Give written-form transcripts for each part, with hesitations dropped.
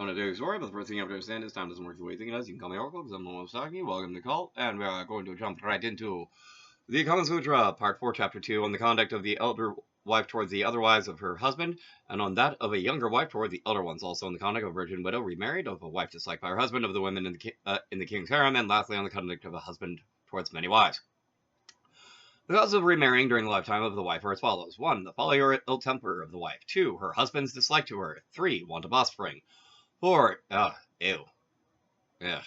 I'm going to do a story, but the first thing you have to understand is time doesn't work the way you think it does. You can call me Oracle because I'm the one who's talking. Welcome to the call, and we are going to jump right into the Sutra, Part 4, Chapter 2, on the conduct of the elder wife towards the other wives of her husband, and on that of a younger wife toward the elder ones. Also on the conduct of a virgin widow remarried, of a wife disliked by her husband, of the women in the king's harem, and lastly on the conduct of a husband towards many wives. The causes of remarrying during the lifetime of the wife are as follows. 1. The folly or ill temper of the wife. 2. Her husband's dislike to her. 3. Want of offspring. 4. Ew. Yeah.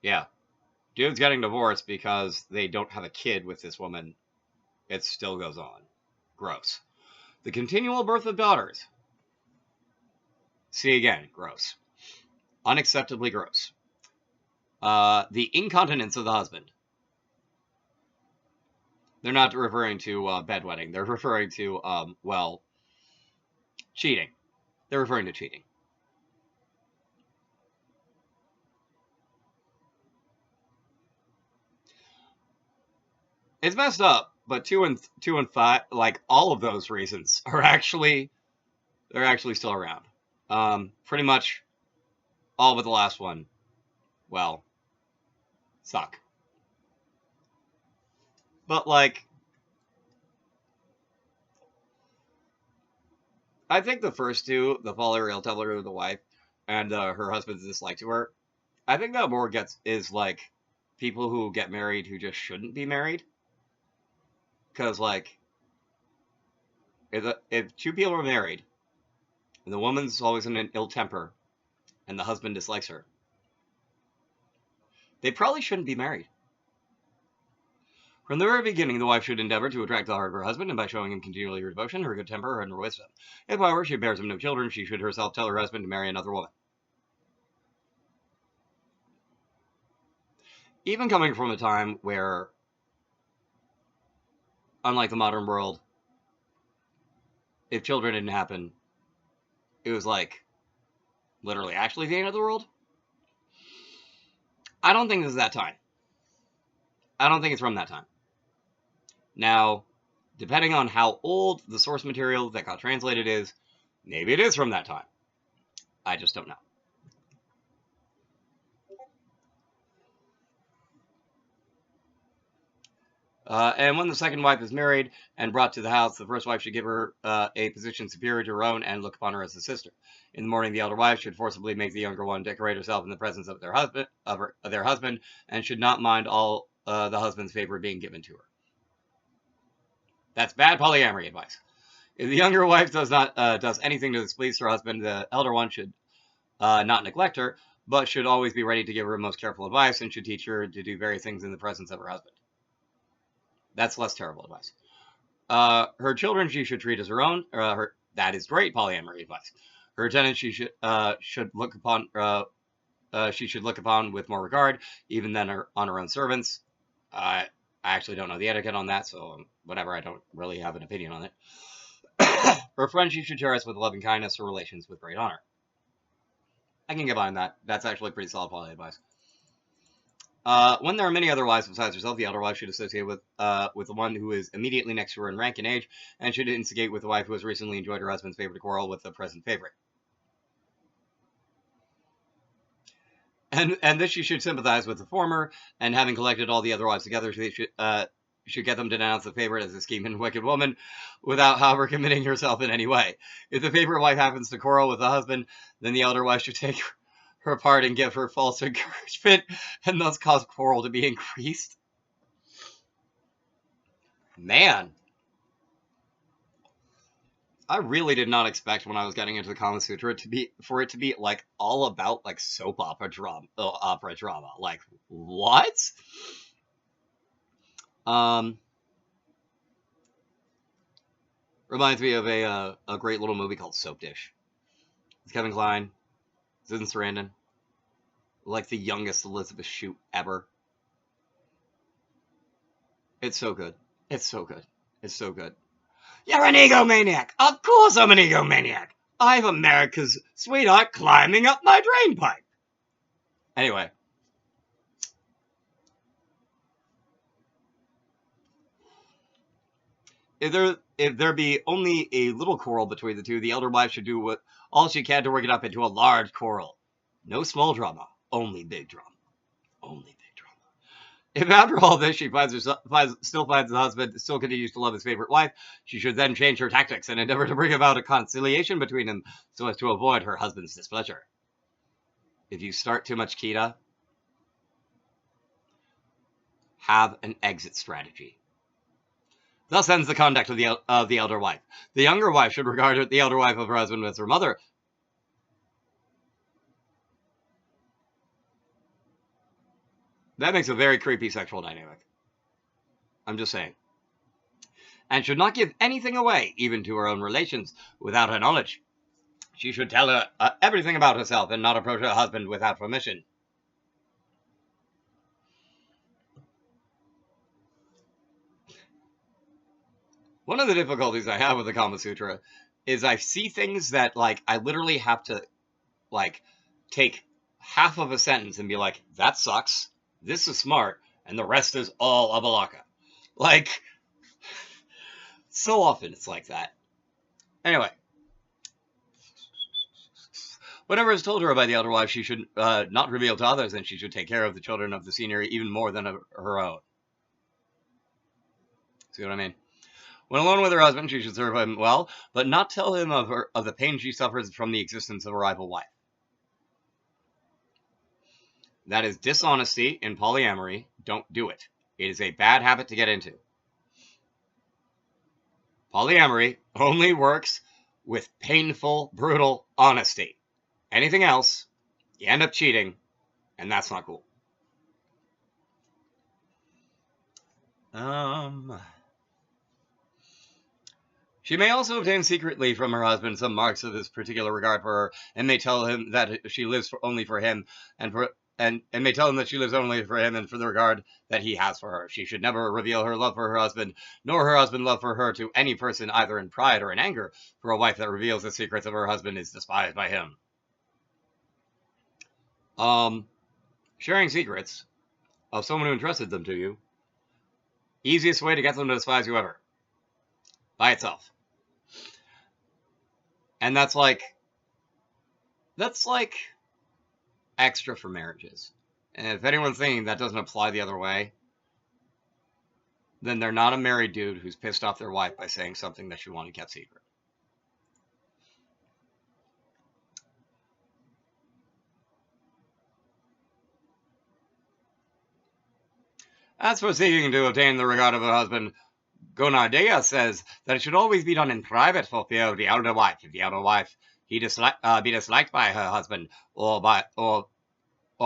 Yeah. Dude's getting divorced because they don't have a kid with this woman. It still goes on. Gross. The continual birth of daughters. See again. Gross. Unacceptably gross. The incontinence of the husband. They're not referring to bedwetting. They're referring to, cheating. They're referring to cheating. It's messed up, but 2 and 5, like all of those reasons are actually still around. Pretty much all but the last one, well, suck. But like, I think the first two, the folly or ill temper of the wife and her husband's dislike to her, I think that more is like people who get married who just shouldn't be married. Because like, if two people are married and the woman's always in an ill temper and the husband dislikes her, they probably shouldn't be married. From the very beginning, the wife should endeavor to attract the heart of her husband, and by showing him continually her devotion, her good temper, and her wisdom. If, however, she bears him no children, she should herself tell her husband to marry another woman. Even coming from a time where, unlike the modern world, if children didn't happen, it was like, literally actually the end of the world. I don't think this is that time. I don't think it's from that time. Now, depending on how old the source material that got translated is, maybe it is from that time. I just don't know. And when the second wife is married and brought to the house, the first wife should give her a position superior to her own and look upon her as a sister. In the morning, the elder wife should forcibly make the younger one decorate herself in the presence of their husband, and should not mind all the husband's favor being given to her. That's bad polyamory advice. If the younger wife does anything to displease her husband, the elder one should not neglect her, but should always be ready to give her most careful advice and should teach her to do various things in the presence of her husband. That's less terrible advice. Her children she should treat as her own. That is great polyamory advice. Her tenants she should look upon. She should look upon with more regard, even than on her own servants. I actually don't know the etiquette on that, so whatever. I don't really have an opinion on it. Her friends she should cherish with loving kindness. Her relations with great honor. I can get behind that. That's actually pretty solid poly advice. When there are many other wives besides herself, the elder wife should associate with the one who is immediately next to her in rank and age, and should instigate with the wife who has recently enjoyed her husband's favor to quarrel with the present favorite. And this she should sympathize with the former, and having collected all the other wives together, she should get them to denounce the favorite as a scheming and wicked woman, without, however, committing herself in any way. If the favorite wife happens to quarrel with the husband, then the elder wife should take her part and give her false encouragement, and thus cause quarrel to be increased. Man, I really did not expect when I was getting into the Kama Sutra for it to be like all about like soap opera drama. Like what? Reminds me of a great little movie called Soap Dish. It's Kevin Kline, Susan Sarandon, like the youngest Elizabeth Shute ever. It's so good. It's so good. It's so good. You're an egomaniac! Of course I'm an egomaniac! I'm America's sweetheart climbing up my drain pipe! Anyway. If there be only a little quarrel between the two, the elder wife should do all she can to work it up into a large quarrel. No small drama, only big drama. Only big drama. If after all this she still finds the husband still continues to love his favorite wife, she should then change her tactics and endeavor to bring about a conciliation between them so as to avoid her husband's displeasure. If you start too much Kita, have an exit strategy. Thus ends the conduct of the elder wife. The younger wife should regard the elder wife of her husband as her mother. That makes a very creepy sexual dynamic. I'm just saying. And should not give anything away, even to her own relations, without her knowledge. She should tell her everything about herself and not approach her husband without permission. One of the difficulties I have with the Kama Sutra is I see things that, like, I literally have to, like, take half of a sentence and be like, that sucks, this is smart, and the rest is all abalaka. Like, so often it's like that. Anyway. Whatever is told her by the elder wife, she should not reveal to others, and she should take care of the children of the senior even more than her own. See what I mean? When alone with her husband, she should serve him well, but not tell him of the pain she suffers from the existence of a rival wife. That is dishonesty in polyamory. Don't do it. It is a bad habit to get into. Polyamory only works with painful, brutal honesty. Anything else, you end up cheating, and that's not cool. She may also obtain secretly from her husband some marks of his particular regard for her, and may tell him that she lives only for him, and may tell him that she lives only for him and for the regard that he has for her. She should never reveal her love for her husband, nor her husband love for her to any person, either in pride or in anger, for a wife that reveals the secrets of her husband is despised by him. Sharing secrets of someone who entrusted them to you, easiest way to get them to despise you ever. By itself. And that's like extra for marriages. And if anyone's thinking that doesn't apply the other way, then they're not a married dude who's pissed off their wife by saying something that she wanted kept secret. As for seeking to obtain the regard of her husband, Gonardea says that it should always be done in private for fear of the elder wife. If the elder wife be disliked by her husband or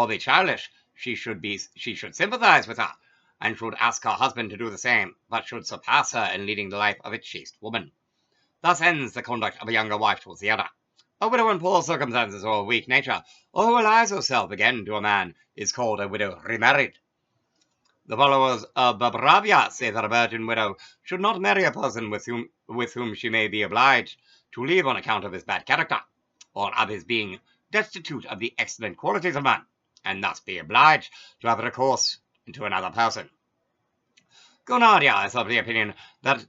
be childish, she should sympathize with her and should ask her husband to do the same, but should surpass her in leading the life of a chaste woman. Thus ends the conduct of a younger wife towards the elder. A widow in poor circumstances or weak nature, or who allies herself again to a man, is called a widow remarried. The followers of Babravia say that a virgin widow should not marry a person with whom she may be obliged to leave on account of his bad character, or of his being destitute of the excellent qualities of man, and thus be obliged to have recourse to another person. Gonardia is of the opinion that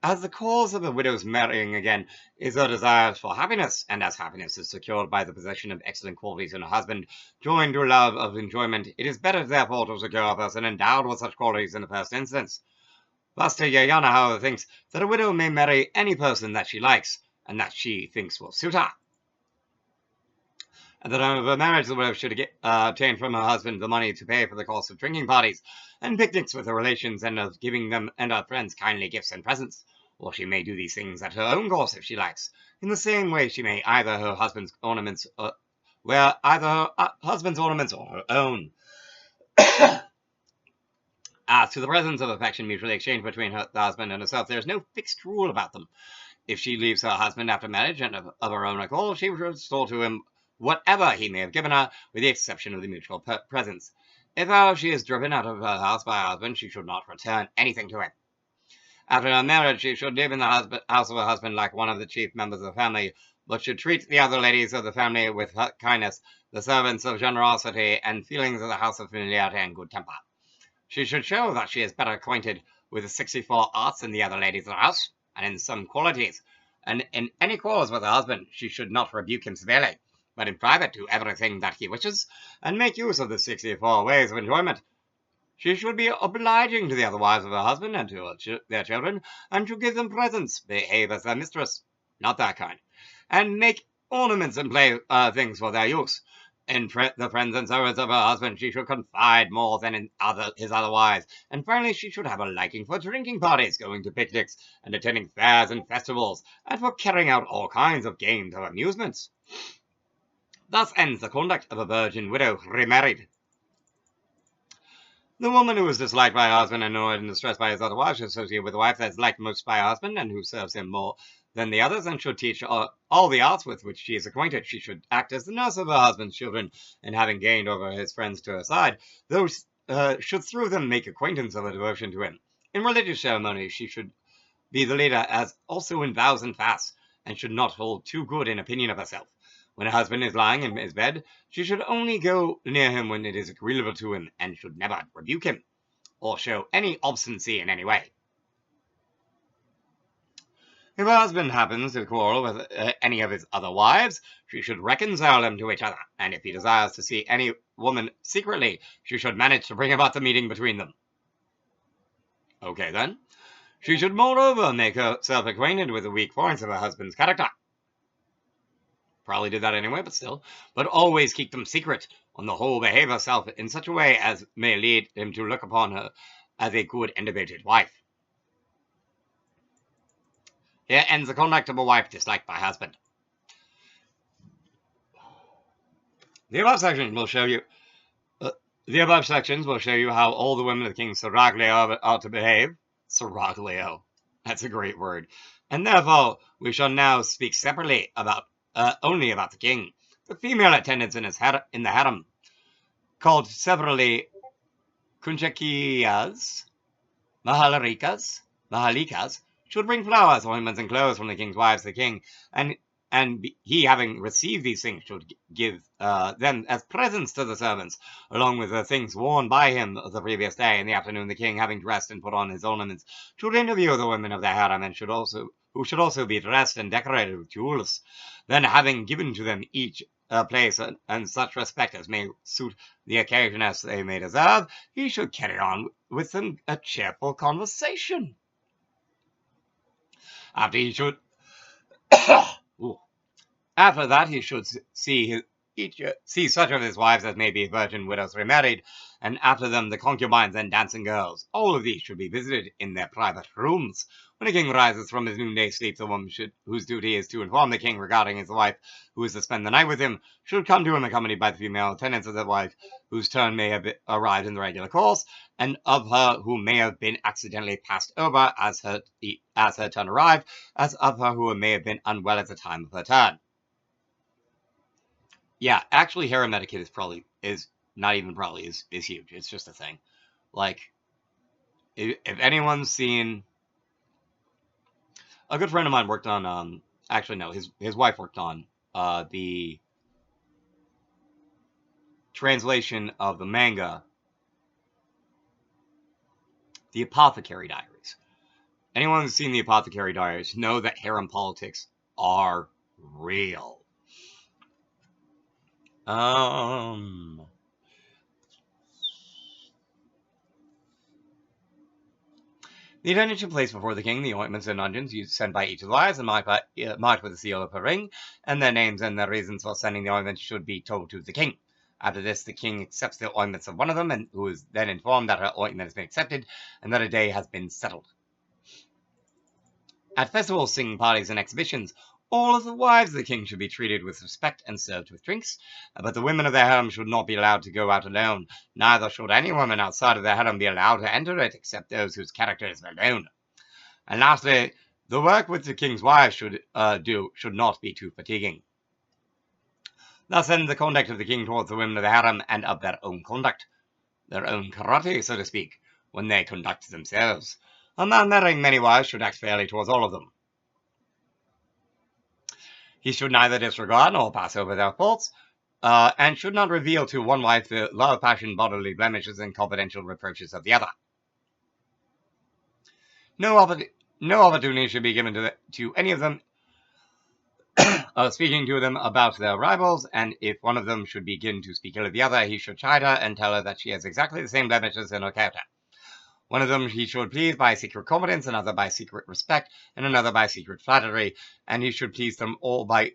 as the cause of a widow's marrying again is her desire for happiness, and as happiness is secured by the possession of excellent qualities in a husband, joined to love of enjoyment, it is better therefore to secure a person endowed with such qualities in the first instance. Vaster Yayana, however, thinks that a widow may marry any person that she likes, and that she thinks will suit her. At the time of her marriage, the widow should obtain from her husband the money to pay for the cost of drinking parties and picnics with her relations, and of giving them and her friends kindly gifts and presents. Or she may do these things at her own cost if she likes. In the same way, she may either her husband's ornaments, wear either her husband's ornaments or her own. As to the presents of affection mutually exchanged between the husband and herself, there is no fixed rule about them. If she leaves her husband after marriage and of her own accord, she will restore to him whatever he may have given her, with the exception of the mutual presents. If, however, she is driven out of her house by her husband, she should not return anything to him. After her marriage, she should live in the house of her husband like one of the chief members of the family, but should treat the other ladies of the family with kindness, the servants of generosity, and feelings of the house of familiarity and good temper. She should show that she is better acquainted with the 64 arts than the other ladies of the house, and in some qualities, and in any quarrels with her husband, she should not rebuke him severely, but in private do everything that he wishes, and make use of the 64 ways of enjoyment. She should be obliging to the other wives of her husband and to their children, and to give them presents, behave as their mistress, not that kind, and make ornaments and play things for their use. In the friends and servants of her husband she should confide more than in his other wives, and finally she should have a liking for drinking parties, going to picnics, and attending fairs and festivals, and for carrying out all kinds of games or amusements. Thus ends the conduct of a virgin widow remarried. The woman who is disliked by her husband and annoyed and distressed by his other wives should associate with the wife that is liked most by her husband and who serves him more than the others, and should teach all the arts with which she is acquainted. She should act as the nurse of her husband's children, and having gained over his friends to her side, those should through them make acquaintance of her devotion to him. In religious ceremonies she should be the leader, as also in vows and fasts, and should not hold too good an opinion of herself. When her husband is lying in his bed, she should only go near him when it is agreeable to him, and should never rebuke him, or show any obstinacy in any way. If her husband happens to quarrel with any of his other wives, she should reconcile them to each other, and if he desires to see any woman secretly, she should manage to bring about the meeting between them. Okay then. She should moreover make herself acquainted with the weak points of her husband's character. Probably did that anyway, but still. But always keep them secret. On the whole, behave herself in such a way as may lead him to look upon her as a good and devoted wife. Here ends the conduct of a wife disliked by her husband. The above sections will show you how all the women of the king's seraglio are to behave. Seraglio. That's a great word. And therefore, we shall now speak separately about only about the king. The female attendants in the harem, called severally kunchakiyas, mahalikas, should bring flowers, ornaments, and clothes from the king's wives to the king, and he, having received these things, should give them as presents to the servants, along with the things worn by him the previous day. In the afternoon, the king, having dressed and put on his ornaments, should interview the women of the harem, and who should also be dressed and decorated with jewels. Then, having given to them each place and such respect as may suit the occasion as they may deserve, he should carry on with them a cheerful conversation. After that, he should see such of his wives as may be virgin widows remarried, and after them the concubines and dancing girls. All of these should be visited in their private rooms. When a king rises from his noonday sleep, the woman whose duty is to inform the king regarding his wife who is to spend the night with him should come to him accompanied by the female attendants of the wife whose turn may have arrived in the regular course, and of her who may have been accidentally passed over as her turn arrived, as of her who may have been unwell at the time of her turn. Yeah, actually, harem etiquette is huge. It's just a thing. Like, if anyone's seen, a good friend of mine worked on, actually no, his wife worked on the translation of the manga, The Apothecary Diaries. Anyone who's seen The Apothecary Diaries know that harem politics are real. The attendant should place before the king the ointments and unguents sent by each of the wives, and marked with the seal of her ring, and their names and their reasons for sending the ointments should be told to the king. After this, the king accepts the ointments of one of them, and who is then informed that her ointment has been accepted, and that a day has been settled. At festivals, singing parties, and exhibitions, all of the wives of the king should be treated with respect and served with drinks, but the women of their harem should not be allowed to go out alone. Neither should any woman outside of their harem be allowed to enter it, except those whose character is well known. And lastly, the work which the king's wives should not be too fatiguing. Thus ends the conduct of the king towards the women of the harem, and of their own conduct, their own karate, so to speak, when they conduct themselves. A man marrying many wives should act fairly towards all of them. He should neither disregard nor pass over their faults, and should not reveal to one wife the love, passion, bodily blemishes, and confidential reproaches of the other. No opportunity should be given to any of them speaking to them about their rivals, and if one of them should begin to speak ill of the other, he should chide her and tell her that she has exactly the same blemishes in her character. One of them he should please by secret confidence, another by secret respect, and another by secret flattery, and he should please them all by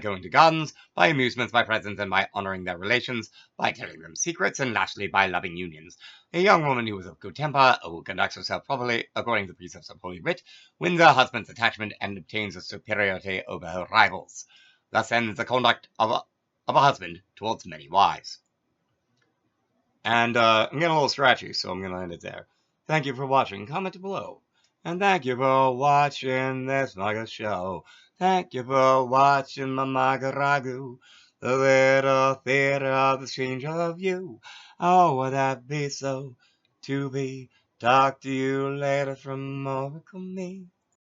going to gardens, by amusements, by presents, and by honouring their relations, by telling them secrets, and lastly by loving unions. A young woman who is of good temper, who conducts herself properly according to the precepts of Holy Writ, wins her husband's attachment and obtains a superiority over her rivals. Thus ends the conduct of a husband towards many wives. And I'm getting a little scratchy, so I'm going to end it there. Thank you for watching. Comment below. And thank you for watching this manga show. Thank you for watching my manga ragu. The little theater of the strange of you. Oh, would that be so to be? Talk to you later from Oracle Me.